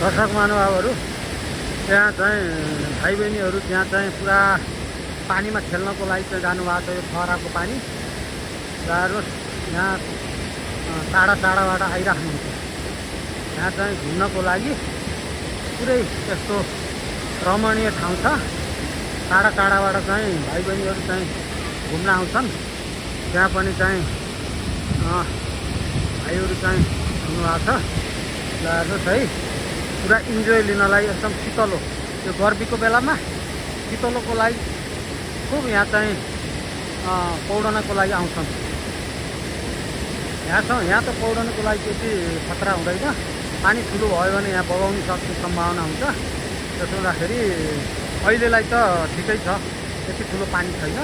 दर्शक महानुभावहरू त्यहाँ चाहिँ भाइ बहिनीहरू त्यहाँ चाहिँ पुरा पानीमा खेल्नको लागि चाहिँ जानुभएको छ। यो खराको पानी हेर्नुहोस्, यहाँ टाढा टाढाबाट आइराख्नुहुन्छ। यहाँ चाहिँ घुम्नको लागि पुरै यस्तो रमणीय ठाउँ छ। टाढा टाढाबाट चाहिँ भाइ बहिनीहरू चाहिँ घुम्न आउँछन्। त्यहाँ पनि चाहिँ भाइहरू चाहिँ हुनुभएको छ। ल हेर्नुहोस् है, पुरा इन्जोय लिनलाई एकदम शीतलो, यो गर्मीको बेलामा शीतलोको लागि खुब यहाँ चाहिँ पौडनको लागि आउँछन्। यहाँ त पौडनको लागि त्यति खतरा हुँदैन। पानी ठुलो भयो भने यहाँ बगाउन सक्ने सम्भावना हुन्छ। त्यसो हुँदाखेरि अहिलेलाई त ठिकै छ, त्यति ठुलो पानी छैन।